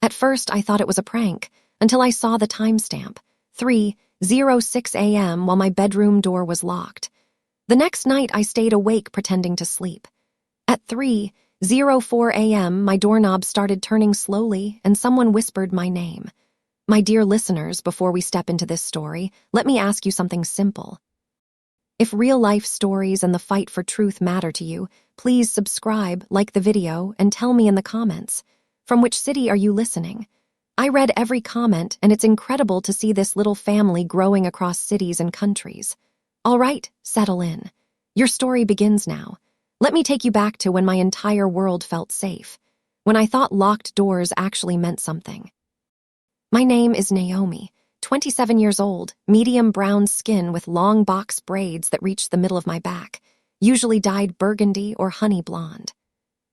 At first, I thought it was a prank, until I saw the timestamp, 3:06 a.m. while my bedroom door was locked. The next night, I stayed awake pretending to sleep. At 3:04 a.m., my doorknob started turning slowly and someone whispered my name. My dear listeners, before we step into this story, let me ask you something simple. If real-life stories and the fight for truth matter to you, please subscribe, like the video, and tell me in the comments. From which city are you listening? I read every comment, and it's incredible to see this little family growing across cities and countries. All right, settle in. Your story begins now. Let me take you back to when my entire world felt safe, when I thought locked doors actually meant something. My name is Naomi, 27 years old, medium brown skin with long box braids that reached the middle of my back, usually dyed burgundy or honey blonde.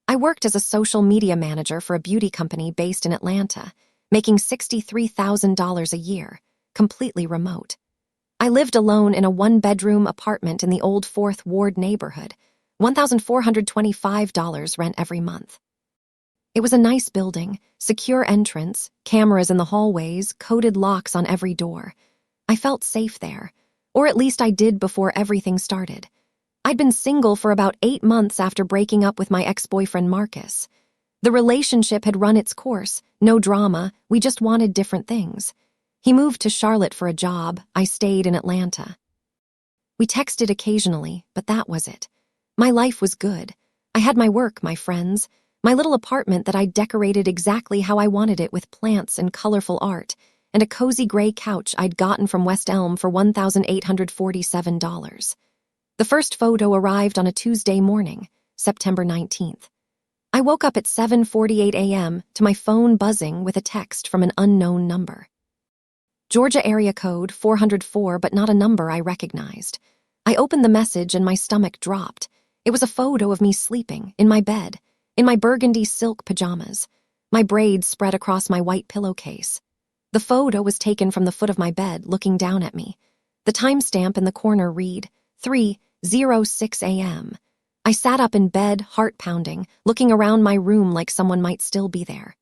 I worked as a social media manager for a beauty company based in Atlanta, making $63,000 a year, completely remote. I lived alone in a one-bedroom apartment in the old 4th Ward neighborhood, $1,425 rent every month. It was a nice building, secure entrance, cameras in the hallways, coded locks on every door. I felt safe there, or at least I did before everything started. I'd been single for about 8 months after breaking up with my ex-boyfriend Marcus. The relationship had run its course, no drama, we just wanted different things. He moved to Charlotte for a job, I stayed in Atlanta. We texted occasionally, but that was it. My life was good. I had my work, my friends, my little apartment that I decorated exactly how I wanted it with plants and colorful art, and a cozy gray couch I'd gotten from West Elm for $1,847. The first photo arrived on a Tuesday morning, September 19th. I woke up at 7:48 a.m. to my phone buzzing with a text from an unknown number. Georgia area code 404, but not a number I recognized. I opened the message and my stomach dropped. It was a photo of me sleeping, in my bed, in my burgundy silk pajamas, my braids spread across my white pillowcase. The photo was taken from the foot of my bed, looking down at me. The timestamp in the corner read, 3:06 a.m. I sat up in bed, heart pounding, looking around my room like someone might still be there.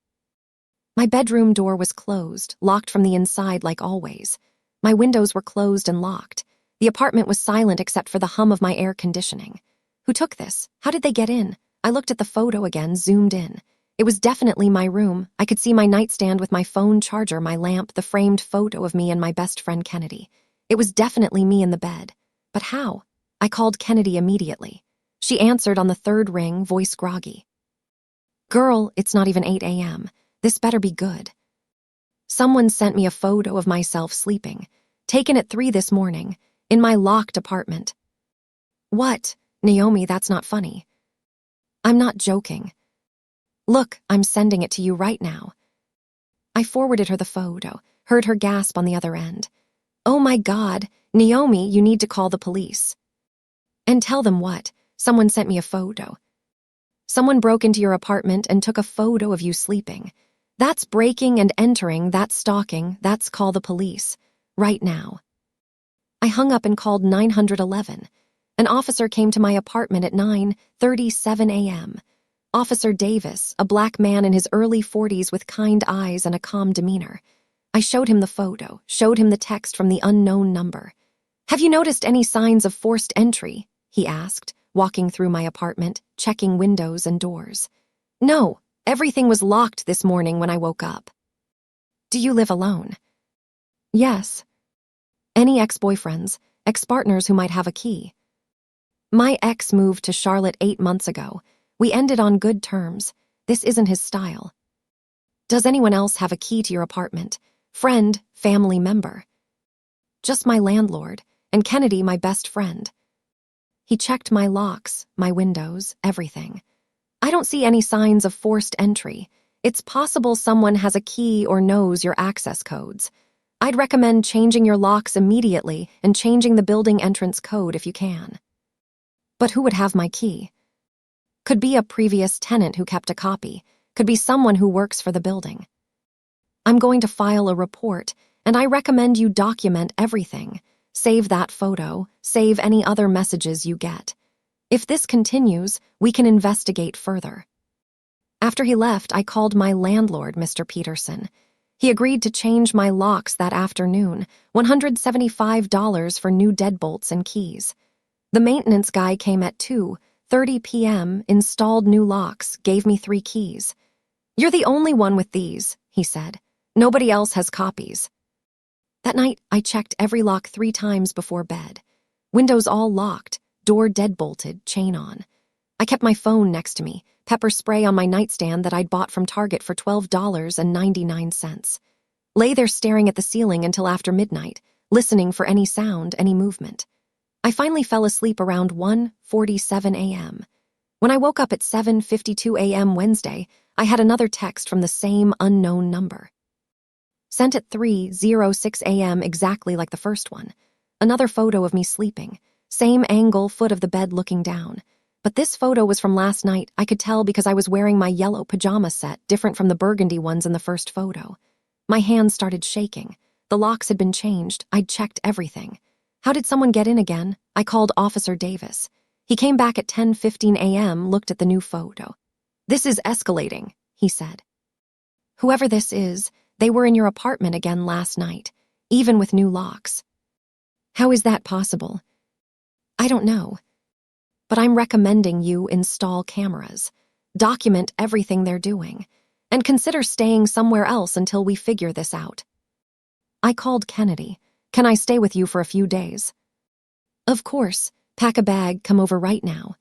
My bedroom door was closed, locked from the inside like always. My windows were closed and locked. The apartment was silent except for the hum of my air conditioning. Who took this? How did they get in? I looked at the photo again, zoomed in. It was definitely my room. I could see my nightstand with my phone charger, my lamp, the framed photo of me and my best friend Kennedy. It was definitely me in the bed. But how? I called Kennedy immediately. She answered on the third ring, voice groggy. Girl, it's not even 8 a.m. This better be good. Someone sent me a photo of myself sleeping, taken at 3 this morning, in my locked apartment. What? Naomi, that's not funny. I'm not joking. Look, I'm sending it to you right now. I forwarded her the photo, heard her gasp on the other end. Oh my God, Naomi, you need to call the police. And tell them what? Someone sent me a photo. Someone broke into your apartment and took a photo of you sleeping. That's breaking and entering, that's stalking, that's call the police. Right now. I hung up and called 911. An officer came to my apartment at 9:37 a.m. Officer Davis, a black man in his early 40s with kind eyes and a calm demeanor. I showed him the photo, showed him the text from the unknown number. Have you noticed any signs of forced entry? He asked, walking through my apartment, checking windows and doors. No, everything was locked this morning when I woke up. Do you live alone? Yes. Any ex-boyfriends, ex-partners who might have a key? My ex moved to Charlotte 8 months ago. We ended on good terms. This isn't his style. Does anyone else have a key to your apartment? Friend, family member? Just my landlord, and Kennedy, my best friend. He checked my locks, my windows, everything. I don't see any signs of forced entry. It's possible someone has a key or knows your access codes. I'd recommend changing your locks immediately and changing the building entrance code if you can. But who would have my key? Could be a previous tenant who kept a copy. Could be someone who works for the building. I'm going to file a report, and I recommend you document everything. Save that photo, save any other messages you get. If this continues, we can investigate further. After he left, I called my landlord, Mr. Peterson. He agreed to change my locks that afternoon, $175 for new deadbolts and keys. The maintenance guy came at 2:30 p.m., installed new locks, gave me 3 keys. "You're the only one with these," he said. "Nobody else has copies." That night, I checked every lock 3 times before bed. Windows all locked, door deadbolted, chain on. I kept my phone next to me, pepper spray on my nightstand that I'd bought from Target for $12.99. Lay there staring at the ceiling until after midnight, listening for any sound, any movement. I finally fell asleep around 1:47 a.m. When I woke up at 7:52 a.m. Wednesday, I had another text from the same unknown number. Sent at 3:06 a.m. exactly like the first one. Another photo of me sleeping. Same angle, foot of the bed looking down. But this photo was from last night. I could tell because I was wearing my yellow pajama set, different from the burgundy ones in the first photo. My hands started shaking. The locks had been changed. I'd checked everything. How did someone get in again? I called Officer Davis. He came back at 10:15 a.m., looked at the new photo. "This is escalating," he said. "Whoever this is, they were in your apartment again last night, even with new locks." "How is that possible?" "I don't know. But I'm recommending you install cameras. Document everything they're doing. And consider staying somewhere else until we figure this out." I called Kennedy. "Can I stay with you for a few days?" "Of course. Pack a bag, come over right now."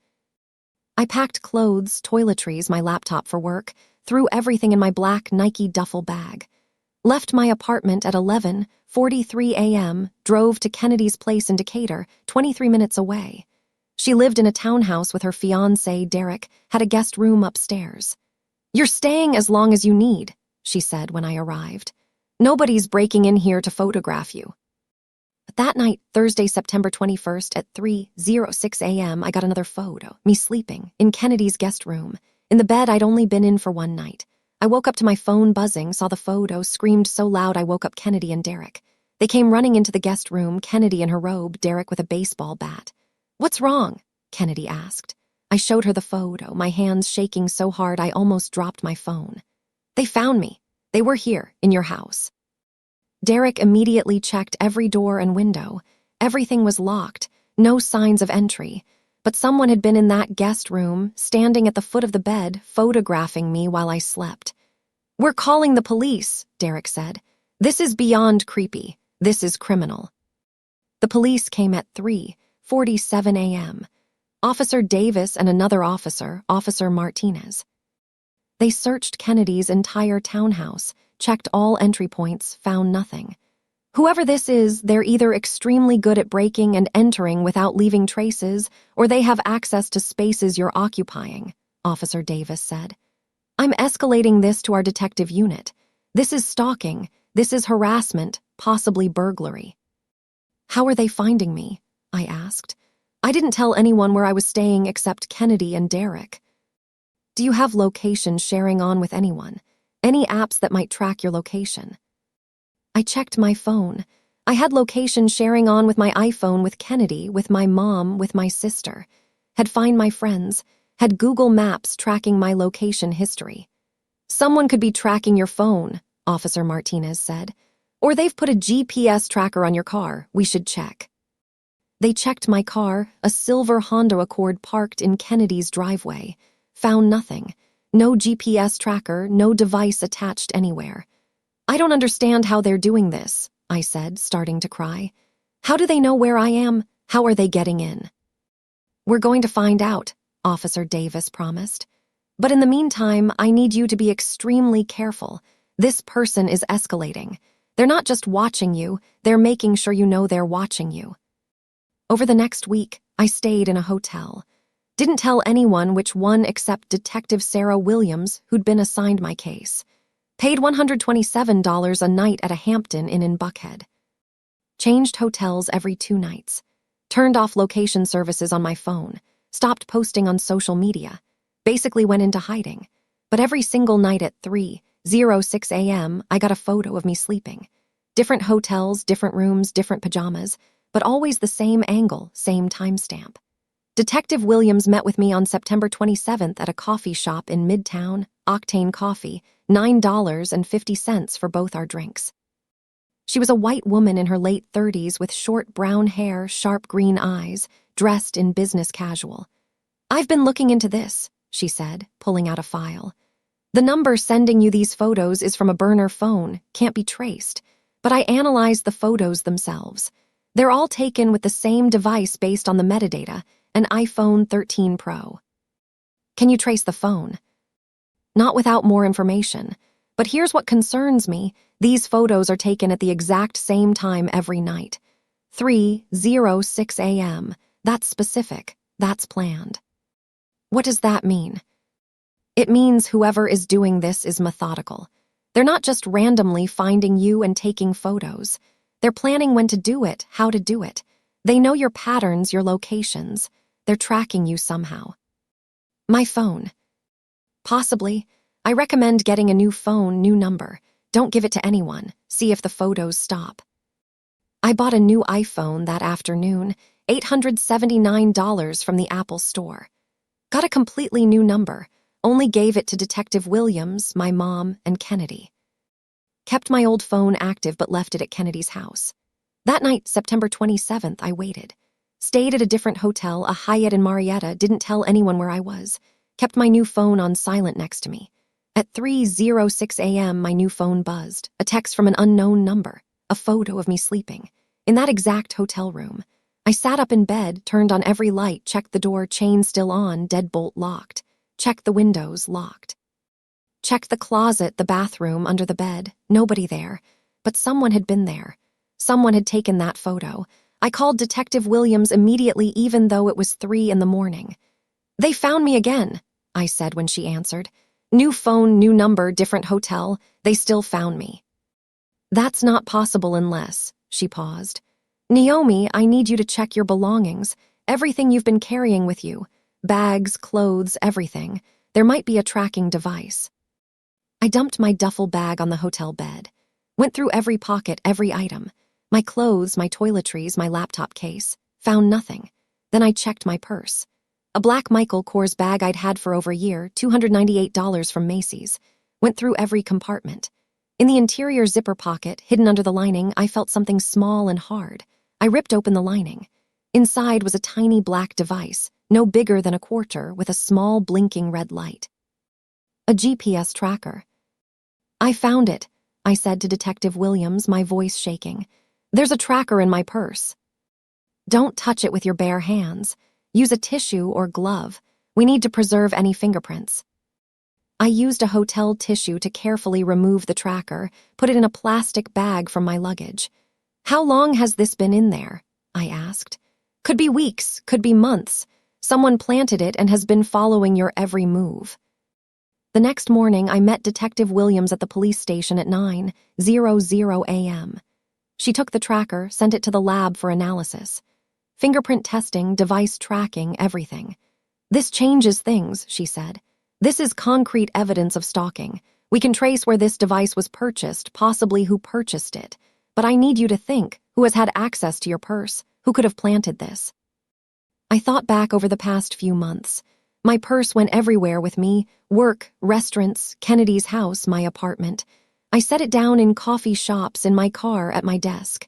I packed clothes, toiletries, my laptop for work, threw everything in my black Nike duffel bag. Left my apartment at 11:43 a.m., drove to Kennedy's place in Decatur, 23 minutes away. She lived in a townhouse with her fiancé, Derek, had a guest room upstairs. "You're staying as long as you need," she said when I arrived. "Nobody's breaking in here to photograph you." But that night, Thursday, September 21st at 3:06 a.m., I got another photo, me sleeping, in Kennedy's guest room, in the bed I'd only been in for one night. I woke up to my phone buzzing, saw the photo, screamed so loud I woke up Kennedy and Derek. They came running into the guest room, Kennedy in her robe, Derek with a baseball bat. "What's wrong?" Kennedy asked. I showed her the photo, my hands shaking so hard I almost dropped my phone. "They found me. They were here, in your house." Derek immediately checked every door and window. Everything was locked, no signs of entry. But someone had been in that guest room, standing at the foot of the bed, photographing me while I slept. "We're calling the police," Derek said. "This is beyond creepy. This is criminal." The police came at 3:47 a.m. Officer Davis and another officer, Officer Martinez. They searched Kennedy's entire townhouse, checked all entry points, found nothing. "Whoever this is, they're either extremely good at breaking and entering without leaving traces, or they have access to spaces you're occupying," Officer Davis said. "I'm escalating this to our detective unit. This is stalking, this is harassment, possibly burglary." "How are they finding me?" I asked. I didn't tell anyone where I was staying except Kennedy and Derek. "Do you have location sharing on with anyone? Any apps that might track your location?" I checked my phone. I had location sharing on with my iPhone, with Kennedy, with my mom, with my sister. Had Find My Friends, had Google Maps tracking my location history. "Someone could be tracking your phone," Officer Martinez said. "Or they've put a GPS tracker on your car. We should check." They checked my car, a silver Honda Accord parked in Kennedy's driveway. Found nothing. No GPS tracker, no device attached anywhere. "I don't understand how they're doing this," I said, starting to cry. "How do they know where I am? How are they getting in?" "We're going to find out," Officer Davis promised. "But in the meantime, I need you to be extremely careful. This person is escalating. They're not just watching you, they're making sure you know they're watching you." Over the next week, I stayed in a hotel. Didn't tell anyone which one except Detective Sarah Williams, who'd been assigned my case. Paid $127 a night at a Hampton Inn in Buckhead. Changed hotels every 2 nights. Turned off location services on my phone. Stopped posting on social media. Basically went into hiding. But every single night at 3:06 a.m., I got a photo of me sleeping. Different hotels, different rooms, different pajamas, but always the same angle, same timestamp. Detective Williams met with me on September 27th at a coffee shop in Midtown, octane coffee, $9.50 for both our drinks. She was a white woman in her late 30s with short brown hair, sharp green eyes, dressed in business casual. "I've been looking into this," she said, pulling out a file. "The number sending you these photos is from a burner phone, can't be traced. But I analyzed the photos themselves. They're all taken with the same device based on the metadata, an iPhone 13 Pro." "Can you trace the phone?" "Not without more information. But here's what concerns me. These photos are taken at the exact same time every night. 3:06 a.m. That's specific. That's planned." "What does that mean?" "It means whoever is doing this is methodical. They're not just randomly finding you and taking photos. They're planning when to do it, how to do it. They know your patterns, your locations. They're tracking you somehow." "My phone." "Possibly. I recommend getting a new phone, new number. Don't give it to anyone. See if the photos stop." I bought a new iPhone that afternoon, $879 from the Apple Store. Got a completely new number. Only gave it to Detective Williams, my mom, and Kennedy. Kept my old phone active but left it at Kennedy's house. That night, September 27th, I waited. Stayed at a different hotel, a Hyatt in Marietta, didn't tell anyone where I was. Kept my new phone on silent next to me. At 3:06 a.m., my new phone buzzed. A text from an unknown number. A photo of me sleeping. In that exact hotel room. I sat up in bed, turned on every light, checked the door, chain still on, deadbolt locked. Checked the windows, locked. Checked the closet, the bathroom, under the bed. Nobody there. But someone had been there. Someone had taken that photo. I called Detective Williams immediately, even though it was 3 a.m. "They found me again," I said when she answered. "New phone, new number, different hotel. They still found me." "That's not possible unless," she paused. "Naomi, I need you to check your belongings, everything you've been carrying with you. Bags, clothes, everything. There might be a tracking device." I dumped my duffel bag on the hotel bed. Went through every pocket, every item. My clothes, my toiletries, my laptop case. Found nothing. Then I checked my purse. A black Michael Kors bag I'd had for over a year, $298 from Macy's. Went through every compartment. In the interior zipper pocket, hidden under the lining, I felt something small and hard. I ripped open the lining. Inside was a tiny black device, no bigger than a quarter, with a small blinking red light. A GPS tracker. "I found it," I said to Detective Williams, my voice shaking. "There's a tracker in my purse." "Don't touch it with your bare hands. Use a tissue or glove. We need to preserve any fingerprints." I used a hotel tissue to carefully remove the tracker, put it in a plastic bag from my luggage. "How long has this been in there?" I asked. "Could be weeks, could be months. Someone planted it and has been following your every move." The next morning, I met Detective Williams at the police station at 9:00 a.m. She took the tracker, sent it to the lab for analysis. Fingerprint testing, device tracking, everything. "This changes things," she said. "This is concrete evidence of stalking. We can trace where this device was purchased, possibly who purchased it. But I need you to think, who has had access to your purse? Who could have planted this?" I thought back over the past few months. My purse went everywhere with me: work, restaurants, Kennedy's house, my apartment. I set it down in coffee shops, in my car, at my desk.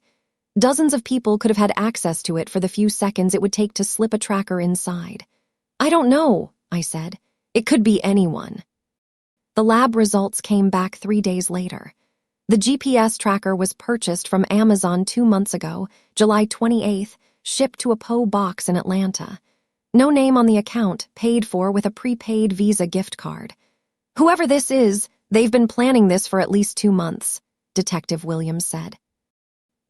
Dozens of people could have had access to it for the few seconds it would take to slip a tracker inside. "I don't know," I said. "It could be anyone." The lab results came back 3 days later. The GPS tracker was purchased from Amazon 2 months ago, July 28th, shipped to a PO box in Atlanta. No name on the account, paid for with a prepaid Visa gift card. "Whoever this is, they've been planning this for at least 2 months, Detective Williams said.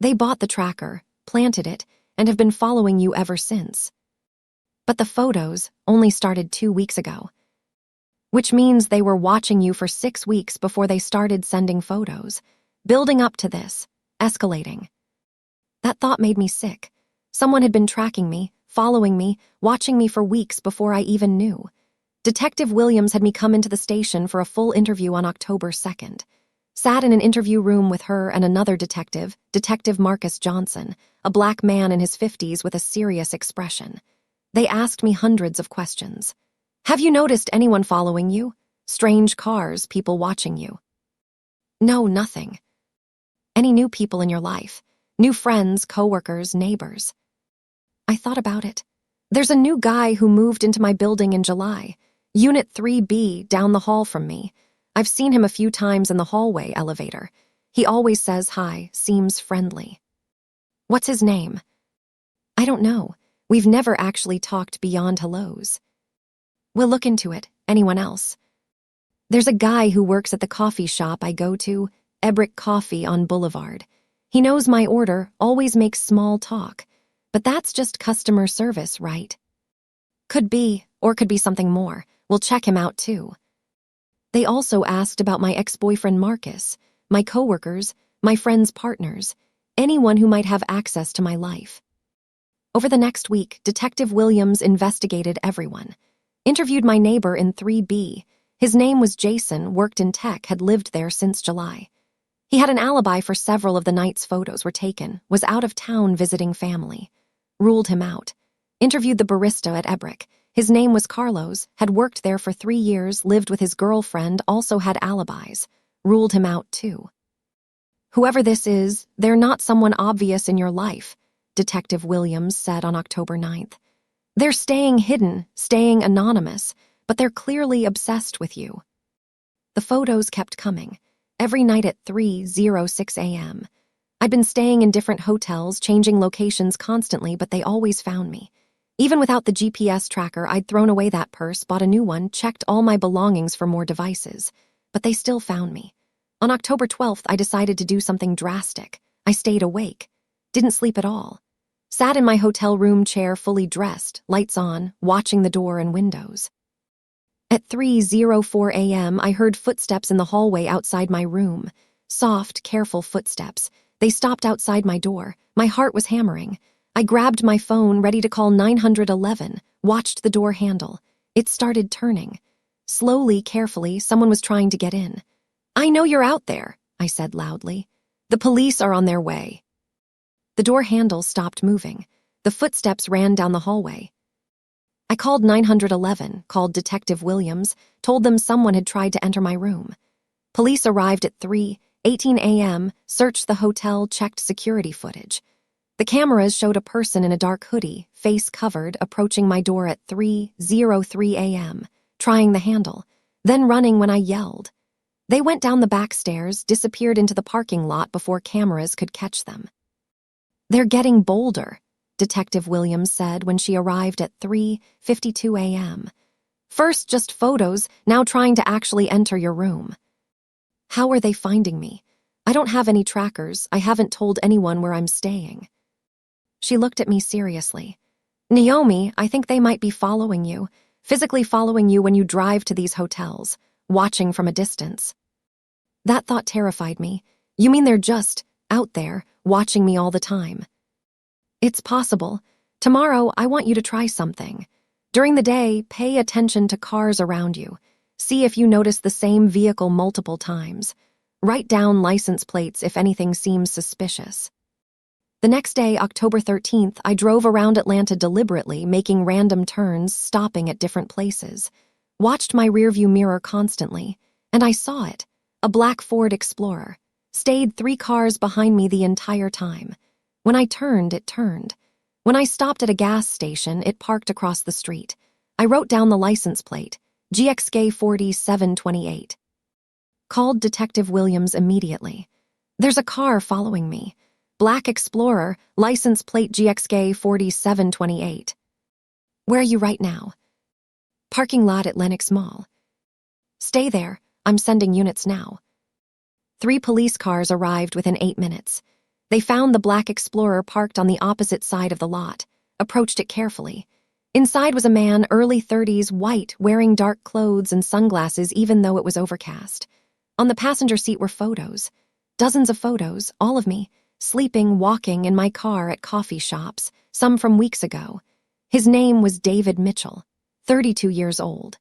"They bought the tracker, planted it, and have been following you ever since." "But the photos only started 2 weeks ago." "Which means they were watching you for 6 weeks before they started sending photos, building up to this, escalating." That thought made me sick. Someone had been tracking me, following me, watching me for weeks before I even knew. Detective Williams had me come into the station for a full interview on October 2nd. Sat in an interview room with her and another detective, Detective Marcus Johnson, a black man in his 50s with a serious expression. They asked me hundreds of questions. "Have you noticed anyone following you? Strange cars, people watching you. No, nothing. Any new people in your life? New friends, coworkers, neighbors? I thought about it. There's a new guy who moved into my building in July. Unit 3B, down the hall from me. I've seen him a few times in the hallway elevator. He always says hi, seems friendly. What's his name? I don't know. We've never actually talked beyond hellos. We'll look into it. Anyone else? There's a guy who works at the coffee shop I go to, Ebrick Coffee on Boulevard. He knows my order, always makes small talk. But that's just customer service, right? Could be, or could be something more. We'll check him out too. They also asked about my ex-boyfriend Marcus, my coworkers, my friends' partners, anyone who might have access to my life. Over the next week, Detective Williams investigated everyone. Interviewed my neighbor in 3B. His name was Jason, worked in tech, had lived there since July. He had an alibi for several of the nights photos were taken, was out of town visiting family. Ruled him out. Interviewed the barista at Ebrick. His name was Carlos, had worked there for 3 years, lived with his girlfriend, also had alibis. Ruled him out too. Whoever this is, they're not someone obvious in your life, Detective Williams said on October 9th. They're staying hidden, staying anonymous, but they're clearly obsessed with you. The photos kept coming, every night at 3:06 a.m. I'd been staying in different hotels, changing locations constantly, but they always found me. Even without the GPS tracker, I'd thrown away that purse, bought a new one, checked all my belongings for more devices. But they still found me. On October 12th, I decided to do something drastic. I stayed awake. Didn't sleep at all. Sat in my hotel room chair fully dressed, lights on, watching the door and windows. At 3:04 a.m., I heard footsteps in the hallway outside my room. Soft, careful footsteps. They stopped outside my door. My heart was hammering. I grabbed my phone, ready to call 911, watched the door handle. It started turning. Slowly, carefully, someone was trying to get in. I know you're out there, I said loudly. The police are on their way. The door handle stopped moving. The footsteps ran down the hallway. I called 911, called Detective Williams, told them someone had tried to enter my room. Police arrived at 3:18 a.m., searched the hotel, checked security footage. The cameras showed a person in a dark hoodie, face covered, approaching my door at 3:03 a.m., trying the handle, then running when I yelled. They went down the back stairs, disappeared into the parking lot before cameras could catch them. They're getting bolder, Detective Williams said when she arrived at 3:52 a.m. First just photos, now trying to actually enter your room. How are they finding me? I don't have any trackers. I haven't told anyone where I'm staying. She looked at me seriously. Naomi, I think they might be following you, physically following you when you drive to these hotels, watching from a distance. That thought terrified me. You mean they're just out there, watching me all the time? It's possible. Tomorrow, I want you to try something. During the day, pay attention to cars around you. See if you notice the same vehicle multiple times. Write down license plates if anything seems suspicious. The next day, October 13th, I drove around Atlanta deliberately, making random turns, stopping at different places. Watched my rearview mirror constantly, and I saw it. A black Ford Explorer. Stayed 3 cars behind me the entire time. When I turned, it turned. When I stopped at a gas station, it parked across the street. I wrote down the license plate, GXK 4728. Called Detective Williams immediately. There's a car following me. Black Explorer, license plate GXK 4728. Where are you right now? Parking lot at Lenox Mall. Stay there. I'm sending units now. 3 police cars arrived within 8 minutes. They found the Black Explorer parked on the opposite side of the lot, approached it carefully. Inside was a man, early 30s, white, wearing dark clothes and sunglasses even though it was overcast. On the passenger seat were photos. Dozens of photos, all of me, sleeping, walking in my car at coffee shops, some from weeks ago. His name was David Mitchell, 32 years old.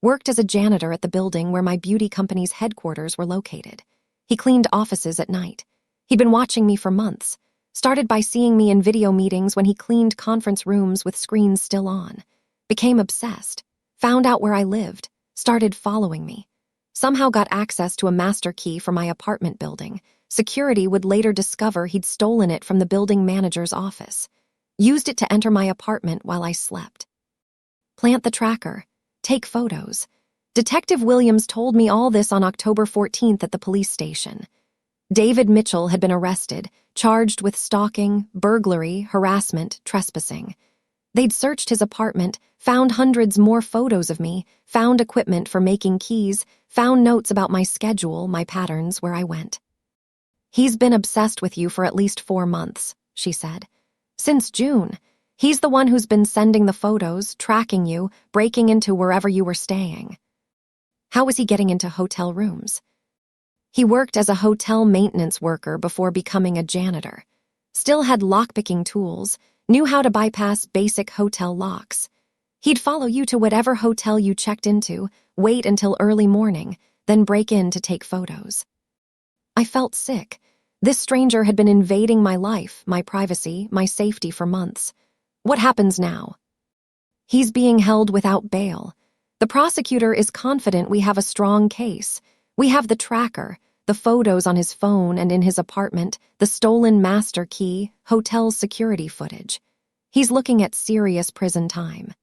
Worked as a janitor at the building where my beauty company's headquarters were located. He cleaned offices at night. He'd been watching me for months. Started by seeing me in video meetings when he cleaned conference rooms with screens still on. Became obsessed. Found out where I lived. started following me. Somehow got access to a master key for my apartment building. Security would later discover he'd stolen it from the building manager's office. Used it to enter my apartment while I slept. Plant the tracker. Take photos. Detective Williams told me all this on October 14th at the police station. David Mitchell had been arrested, charged with stalking, burglary, harassment, trespassing. They'd searched his apartment, found hundreds more photos of me, found equipment for making keys, found notes about my schedule, my patterns, where I went. He's been obsessed with you for at least 4 months, she said. Since June. He's the one who's been sending the photos, tracking you, breaking into wherever you were staying. How was he getting into hotel rooms? He worked as a hotel maintenance worker before becoming a janitor. Still had lockpicking tools, knew how to bypass basic hotel locks. He'd follow you to whatever hotel you checked into, wait until early morning, then break in to take photos. I felt sick. This stranger had been invading my life, my privacy, my safety for months. What happens now? He's being held without bail. The prosecutor is confident we have a strong case. We have the tracker, the photos on his phone and in his apartment, the stolen master key, hotel security footage. He's looking at serious prison time.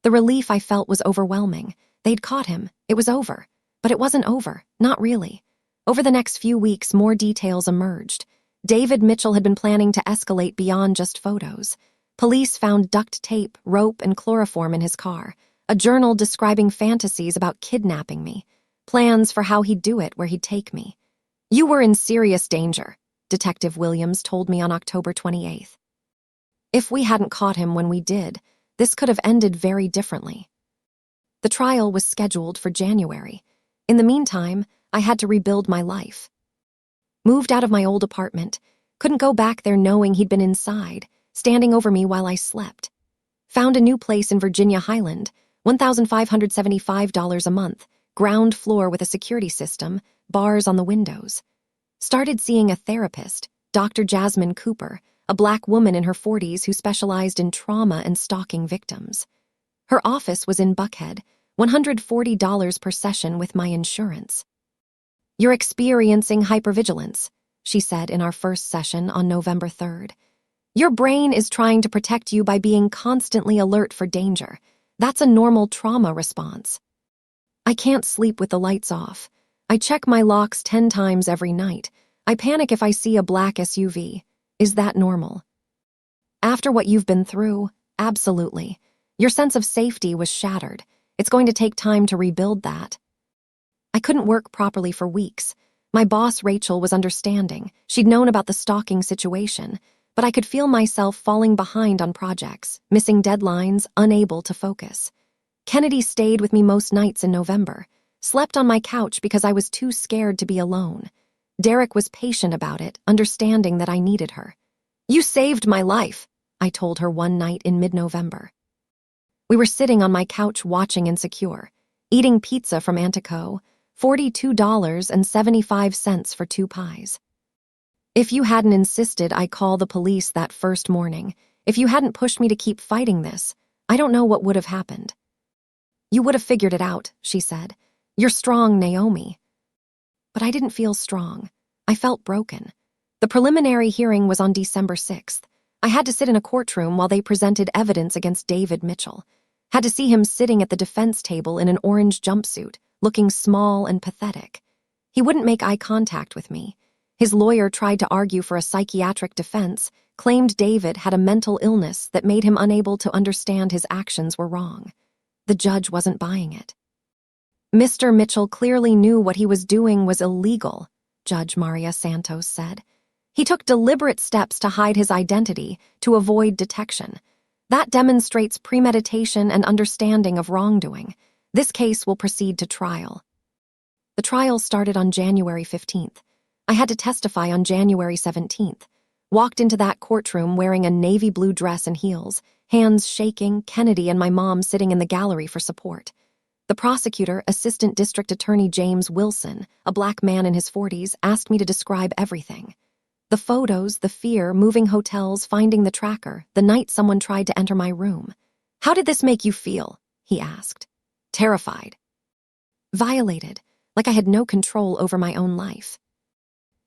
The relief I felt was overwhelming. They'd caught him. It was over. But it wasn't over. Not really. Over the next few weeks, more details emerged. David Mitchell had been planning to escalate beyond just photos. Police found duct tape, rope, and chloroform in his car, a journal describing fantasies about kidnapping me, plans for how he'd do it, where he'd take me. You were in serious danger, Detective Williams told me on October 28th. If we hadn't caught him when we did, this could have ended very differently. The trial was scheduled for January. In the meantime, I had to rebuild my life. Moved out of my old apartment, couldn't go back there knowing he'd been inside, standing over me while I slept. Found a new place in Virginia Highland, $1,575 a month, ground floor with a security system, bars on the windows. Started seeing a therapist, Dr. Jasmine Cooper, a black woman in her 40s who specialized in trauma and stalking victims. Her office was in Buckhead, $140 per session with my insurance. You're experiencing hypervigilance, she said in our first session on November 3rd. Your brain is trying to protect you by being constantly alert for danger. That's a normal trauma response. I can't sleep with the lights off. I check my locks 10 times every night. I panic if I see a black SUV. Is that normal? After what you've been through, absolutely. Your sense of safety was shattered. It's going to take time to rebuild that. I couldn't work properly for weeks. My boss, Rachel, was understanding. She'd known about the stalking situation, but I could feel myself falling behind on projects, missing deadlines, unable to focus. Kennedy stayed with me most nights in November, slept on my couch because I was too scared to be alone. Derek was patient about it, understanding that I needed her. You saved my life, I told her one night in mid-November. We were sitting on my couch watching Insecure, eating pizza from Antico, $42.75 for 2 pies. If you hadn't insisted I call the police that first morning, if you hadn't pushed me to keep fighting this, I don't know what would have happened. You would have figured it out, she said. You're strong, Naomi. But I didn't feel strong. I felt broken. The preliminary hearing was on December 6th. I had to sit in a courtroom while they presented evidence against David Mitchell. Had to see him sitting at the defense table in an orange jumpsuit, looking small and pathetic. He wouldn't make eye contact with me. His lawyer tried to argue for a psychiatric defense, claimed David had a mental illness that made him unable to understand his actions were wrong. The judge wasn't buying it. Mr. Mitchell clearly knew what he was doing was illegal, Judge Maria Santos said. He took deliberate steps to hide his identity, to avoid detection. That demonstrates premeditation and understanding of wrongdoing. This case will proceed to trial. The trial started on January 15th. I had to testify on January 17th. Walked into that courtroom wearing a navy blue dress and heels, hands shaking, Kennedy and my mom sitting in the gallery for support. The prosecutor, Assistant District Attorney James Wilson, a black man in his 40s, asked me to describe everything. The photos, the fear, moving hotels, finding the tracker, the night someone tried to enter my room. How did this make you feel? He asked. Terrified. Violated, like I had no control over my own life.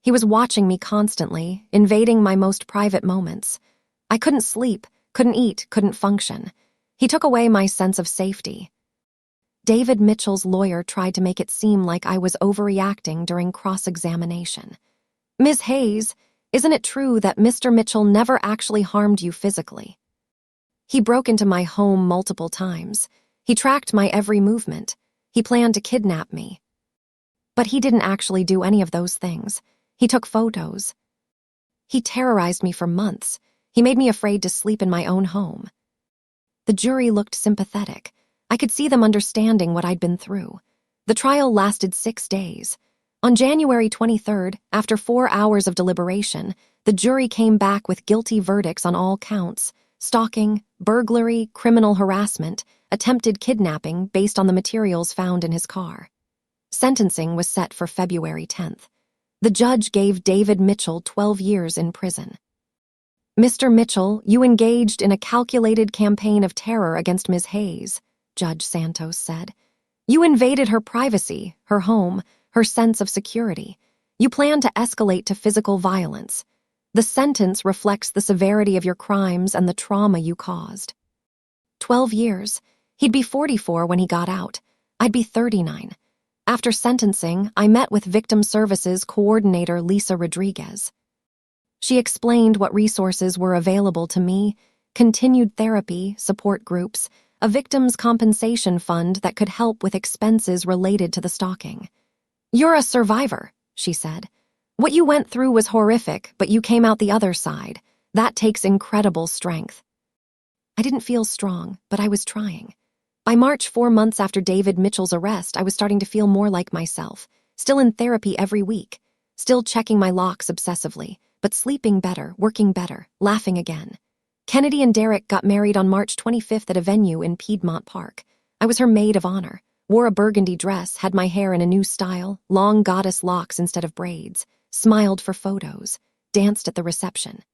He was watching me constantly, invading my most private moments. I couldn't sleep, couldn't eat, couldn't function. He took away my sense of safety. David Mitchell's lawyer tried to make it seem like I was overreacting during cross-examination. "Ms. Hayes, isn't it true that Mr. Mitchell never actually harmed you physically? He broke into my home multiple times. He tracked my every movement. He planned to kidnap me. But he didn't actually do any of those things. He took photos. He terrorized me for months. He made me afraid to sleep in my own home." The jury looked sympathetic. I could see them understanding what I'd been through. The trial lasted 6 days. On January 23rd, after 4 hours of deliberation, the jury came back with guilty verdicts on all counts: stalking, burglary, criminal harassment, attempted kidnapping based on the materials found in his car. Sentencing was set for February 10th. The judge gave David Mitchell 12 years in prison. "Mr. Mitchell, you engaged in a calculated campaign of terror against Ms. Hayes," Judge Santos said. "You invaded her privacy, her home, her sense of security. You planned to escalate to physical violence. The sentence reflects the severity of your crimes and the trauma you caused." 12 years. He'd be 44 when he got out. I'd be 39. After sentencing, I met with Victim Services Coordinator Lisa Rodriguez. She explained what resources were available to me: continued therapy, support groups, a victim's compensation fund that could help with expenses related to the stalking. "You're a survivor," she said. "What you went through was horrific, but you came out the other side. That takes incredible strength." I didn't feel strong, but I was trying. By March, 4 months after David Mitchell's arrest, I was starting to feel more like myself, still in therapy every week, still checking my locks obsessively, but sleeping better, working better, laughing again. Kennedy and Derek got married on March 25th at a venue in Piedmont Park. I was her maid of honor, wore a burgundy dress, had my hair in a new style, long goddess locks instead of braids, smiled for photos, danced at the reception.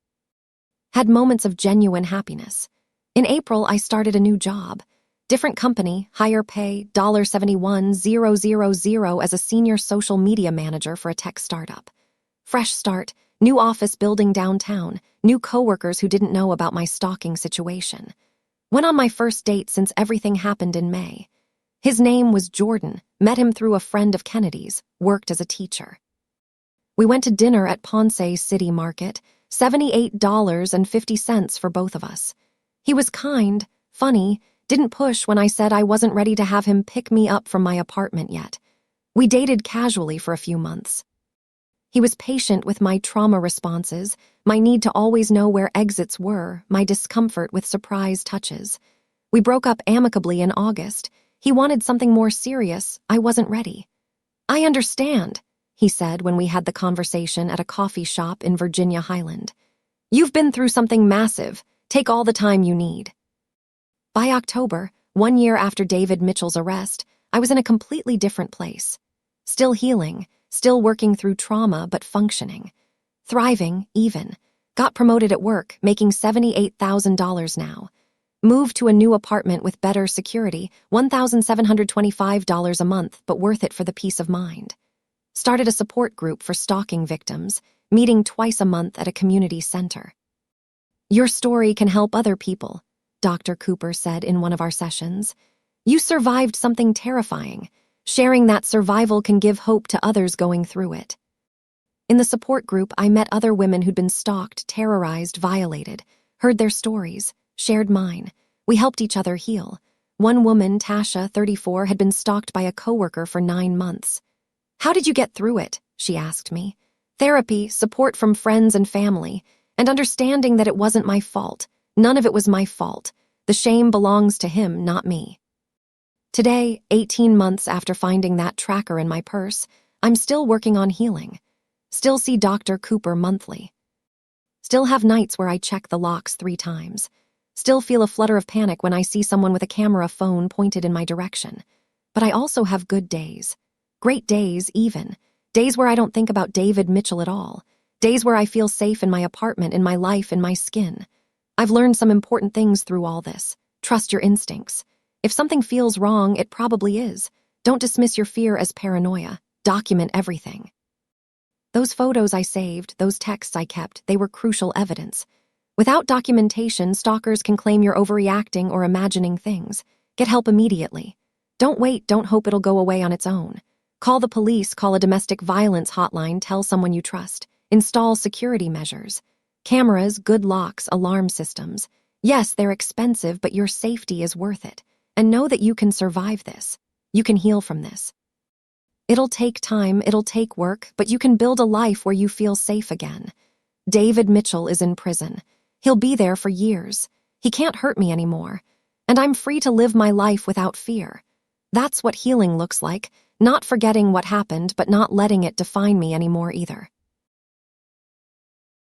Had moments of genuine happiness. In April, I started a new job. Different company, higher pay, $71,000 as a senior social media manager for a tech startup. Fresh start, new office building downtown, new coworkers who didn't know about my stalking situation. Went on my first date since everything happened in May. His name was Jordan, met him through a friend of Kennedy's, worked as a teacher. We went to dinner at Ponce City Market, $78.50 for both of us. He was kind, funny, didn't push when I said I wasn't ready to have him pick me up from my apartment yet. We dated casually for a few months. He was patient with my trauma responses, my need to always know where exits were, my discomfort with surprise touches. We broke up amicably in August. He wanted something more serious. I wasn't ready. "I understand," he said when we had the conversation at a coffee shop in Virginia Highland. "You've been through something massive. Take all the time you need." By October, 1 year after David Mitchell's arrest, I was in a completely different place. Still healing, still working through trauma, but functioning. Thriving, even. Got promoted at work, making $78,000 now. Moved to a new apartment with better security, $1,725 a month, but worth it for the peace of mind. Started a support group for stalking victims, meeting twice a month at a community center. "Your story can help other people," Dr. Cooper said in one of our sessions. "You survived something terrifying. Sharing that survival can give hope to others going through it." In the support group, I met other women who'd been stalked, terrorized, violated, heard their stories, shared mine. We helped each other heal. One woman, Tasha, 34, had been stalked by a coworker for 9 months. "How did you get through it?" she asked me. "Therapy, support from friends and family, and understanding that it wasn't my fault. None of it was my fault. The shame belongs to him, not me." Today, 18 months after finding that tracker in my purse, I'm still working on healing. Still see Dr. Cooper monthly. Still have nights where I check the locks 3 times. Still feel a flutter of panic when I see someone with a camera phone pointed in my direction. But I also have good days. Great days, even. Days where I don't think about David Mitchell at all. Days where I feel safe in my apartment, in my life, in my skin. I've learned some important things through all this. Trust your instincts. If something feels wrong, it probably is. Don't dismiss your fear as paranoia. Document everything. Those photos I saved, those texts I kept, they were crucial evidence. Without documentation, stalkers can claim you're overreacting or imagining things. Get help immediately. Don't wait, don't hope it'll go away on its own. Call the police, call a domestic violence hotline, tell someone you trust. Install security measures. Cameras, good locks, alarm systems. Yes, they're expensive, but your safety is worth it. And know that you can survive this. You can heal from this. It'll take time, it'll take work, but you can build a life where you feel safe again. David Mitchell is in prison. He'll be there for years. He can't hurt me anymore. And I'm free to live my life without fear. That's what healing looks like, not forgetting what happened, but not letting it define me anymore either.